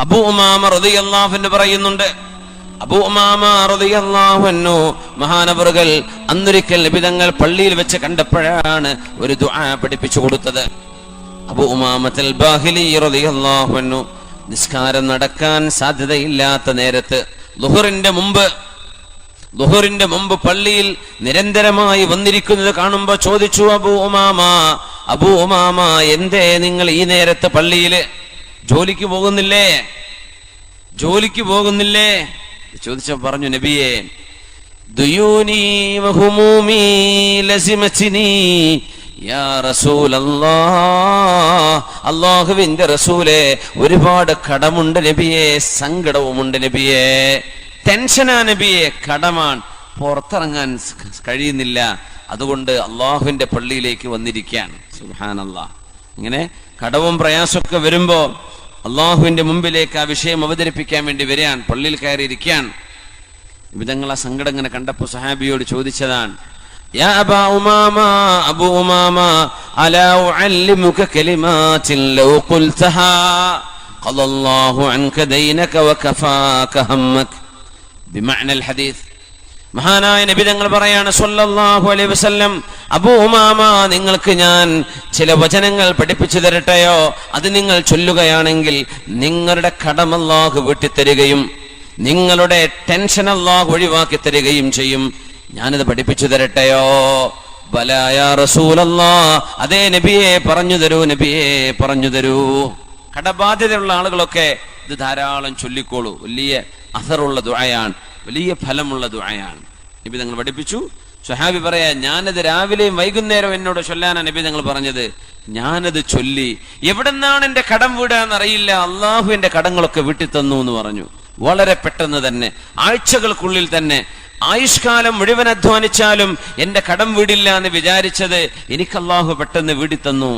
അബൂ ഉമാമ റളിയല്ലാഹു അൻഹു പറയുന്നുണ്ട്, അബൂ ഉമാമ റളിയല്ലാഹു അൻഹു മഹാനവറുകൾ അന്നൊരിക്കൽ നബി തങ്ങൾ പള്ളിയിൽ വെച്ച് കണ്ടപ്പോഴാണ് ഒരു ദുആ പഠിപ്പിച്ചു കൊടുത്തത്. അബൂ ഉമാമത്തുൽ ബാഹിലി റളിയല്ലാഹു അൻഹു നിസ്കാരം നടക്കാൻ സാധ്യതയില്ലാത്ത നേരത്ത് ളുഹറിന്റെ മുമ്പ് പള്ളിയിൽ നിരന്തരമായി വന്നിരിക്കുന്നത് കാണുമ്പോൾ ചോദിച്ചു, അബൂ ഉമാമ എന്തേ നിങ്ങൾ ഈ നേരത്തെ പള്ളിയില് ജോലിക്ക് പോകുന്നില്ലേ ചോദിച്ച പറഞ്ഞു, നബിയേ ദുയൂനി വഹുമൂമി ലസിമതിനി യാ റസൂലല്ലാഹ്, അല്ലാഹുവിന്റെ റസൂലേ ഒരുപാട് കടമുണ്ട് നബിയേ, സങ്കടവുമുണ്ട് നബിയേ, ടെൻഷനാ നബിയേ, കടമാണ്, പുറത്തിറങ്ങാൻ കഴിയുന്നില്ല, അതുകൊണ്ട് അള്ളാഹുവിന്റെ പള്ളിയിലേക്ക് വന്നിരിക്കാൻ. സുബ്ഹാനല്ലാഹ്. ഇങ്ങനെ കടവും പ്രയാസമൊക്കെ വരുമ്പോ അള്ളാഹുവിന്റെ മുമ്പിലേക്ക് ആ വിഷയം അവതരിപ്പിക്കാൻ വേണ്ടി വരികയാണ്, പള്ളിയിൽ കയറിയിരിക്കാൻ. വിധങ്ങൾ ആ സങ്കടം ഇങ്ങനെ കണ്ടപ്പോ സഹാബിയോട് ചോദിച്ചതാണ്, യാ അബാ ഉമാമ, അബൂ ഉമാമ, അലാ ഉഅല്ലിമുക കലിമാതിൻ ലൗ ഖുൽതഹാ ഖദല്ലാഹു അൻക ദൈനക വകഫാക ഹമ്മക ബിമഅനൽ ഹദീസ്. മഹാനായ നബി തങ്ങൾ പറയാണ് സ്വല്ലല്ലാഹു അലൈഹി വസല്ലം, അബൂ ഉമാമ നിങ്ങൾക്ക് ഞാൻ ചില വചനങ്ങൾ പഠിപ്പിച്ചു തരട്ടെയോ? അത് നിങ്ങൾ ചൊല്ലുകയാണെങ്കിൽ നിങ്ങളുടെ കടം അല്ലാഹു വീട്ടിത്തരികയും നിങ്ങളുടെ ടെൻഷൻ അല്ലാഹു ഒഴിവാക്കി തരികയും ചെയ്യും. ഞാനിത് പഠിപ്പിച്ചു തരട്ടെയോ? ബലാ യാ റസൂലല്ലാഹ്, അതേ നബിയെ പറഞ്ഞു തരൂ, നബിയെ പറഞ്ഞു തരൂ. കടബാധ്യതയുള്ള ആളുകളൊക്കെ ഇത് ധാരാളം ചൊല്ലിക്കോളൂ. വലിയ അസറുള്ള ദുആയാണ്, വലിയ ഫലമുള്ള ദുആയാണ്. നബി തങ്ങൾ പഠിപ്പിച്ചു. സ്വഹാബി പറയാ, ഞാനത് രാവിലെയും വൈകുന്നേരം എന്നോട് ചൊല്ലാനാണ് നബി തങ്ങൾ പറഞ്ഞത്. ഞാനത് ചൊല്ലി, എവിടെന്നാണ് എന്റെ കടം വീടാന്നറിയില്ല, അള്ളാഹു എന്റെ കടങ്ങളൊക്കെ വീട്ടി തന്നു എന്ന് പറഞ്ഞു. വളരെ പെട്ടെന്ന് തന്നെ, ആഴ്ചകൾക്കുള്ളിൽ തന്നെ, ആയുഷ്കാലം മുഴുവൻ അധ്വാനിച്ചാലും എന്റെ കടം വീടില്ല എന്ന് വിചാരിച്ചത് എനിക്ക് അള്ളാഹു പെട്ടെന്ന് വീടി തന്നു.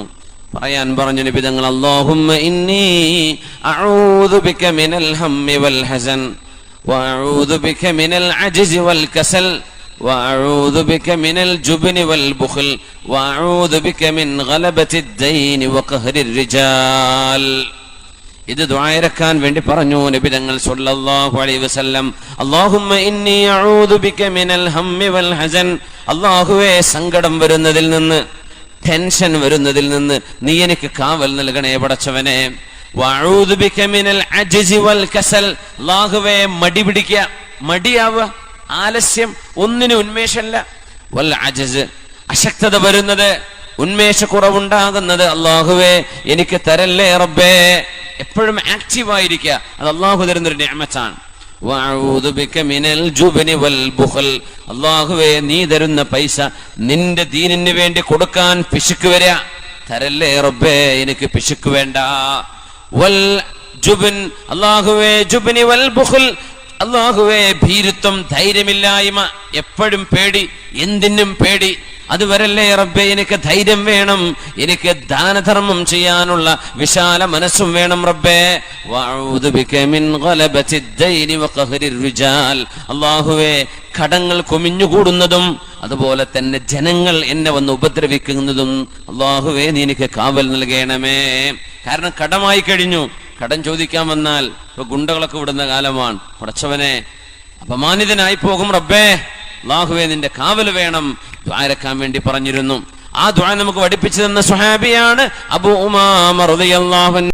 പറയാൻ പറഞ്ഞു നബി തങ്ങൾ, അല്ലാഹുമ്മ ഇന്നി അഊദു ബിക മിനൽ ഹമ്മി വൽ ഹസൻ വഅഊദു ബിക മിനൽ അജ്സി വൽ കസൽ വഅഊദു ബിക മിനൽ ജുബ്നി വൽ ബുഖൽ വഅഊദു ബിക മിൻ ഗലബത്തിദ് ദൈനി വഖഹ്രിർ റിജാൽ. ഇത് ദുആയിരക്കാൻ വേണ്ടി പറഞ്ഞു നബി തങ്ങൾ സ്വല്ലല്ലാഹു അലൈഹി വസല്ലം. അല്ലാഹുമ്മ ഇന്നി അഊദു ബിക മിനൽ ഹമ്മി വൽ ഹസൻ, അല്ലാഹുവേ സങ്കടം വരുന്നതിൽ നിന്ന്, ടെൻഷൻ വരുന്നതിൽ നിന്ന് നീ എനിക്ക് കാവൽ നൽകണേ പടച്ചവനെ. വഅഊദു ബിക മിനൽ അജ്സി വൽ കസൽ, അല്ലാഹുവേ മടി പിടിക്കുക, മടിയാവുക, ആലസ്യം, ഒന്നിനും ഉന്മേഷമില്ല. വൽ അജ്സ്, അശക്തത വരുന്നത്, ഉന്മേഷക്കുറവുണ്ടാകുന്നത് അല്ലാഹുവേ എനിക്ക് തരല്ലേ റബ്ബേ. എപ്പോഴും ആക്റ്റീവായിരിക്കുക, അത് അല്ലാഹു തരുന്നൊരു നിഅമത്താണ്. വഅഊദു ബിക മിനൽ ജുബ്നി വൽ ബുഖൽ, അല്ലാഹുവേ നീ തരുന്ന പൈസ നിന്റെ ദീനിന് വേണ്ടി കൊടുക്കാൻ പിശുക്ക് വരിക, തരല്ലേ റബ്ബേ എനിക്ക് പിശുക്ക് വേണ്ട. വൽ ജുബ്ൻ, അല്ലാഹുവേ ജുബ്നി വൽ ബുഖൽ, അല്ലാഹുവേ ഭീരുത്വം, ധൈര്യമില്ലായ്മ, എപ്പോഴും പേടി, എന്തിനും പേടി, അത് വരല്ലേ റബ്ബേ എനിക്ക് ധൈര്യം വേണം, എനിക്ക് ദാനധർമ്മം ചെയ്യാനുള്ള വിശാല മനസ്സും വേണം റബ്ബേ. വഅഊദു ബിക മിൻ ഗലബത്തിദ് ദൈനി വഖഹ്രിർ റിജാൽ, അല്ലാഹുവേ കടങ്ങൾ കുമിഞ്ഞുകൂടുന്നതും അതുപോലെ തന്നെ ജനങ്ങൾ എന്നെ വന്ന് ഉപദ്രവിക്കുന്നതും അല്ലാഹുവേ നീ എനിക്ക് കാവൽ നൽകണമേ. കാരണം കടമായി കഴിഞ്ഞു, കടം ചോദിക്കാൻ വന്നാൽ ഇപ്പൊ ഗുണ്ടകളൊക്കെ വിടുന്ന കാലമാണ്. പടച്ചവനെ അപമാനിതനായി പോകും റബ്ബേ, അല്ലാഹുവേ നിന്റെ കാവൽ വേണം. ദുആയിരക്കാൻ വേണ്ടി പറഞ്ഞിരുന്നു. ആ ദുആ നമുക്ക് പഠിപ്പിച്ചു തന്ന സ്വഹാബിയാണ് അബൂ ഉമാമ റളിയല്ലാഹു അൻഹു.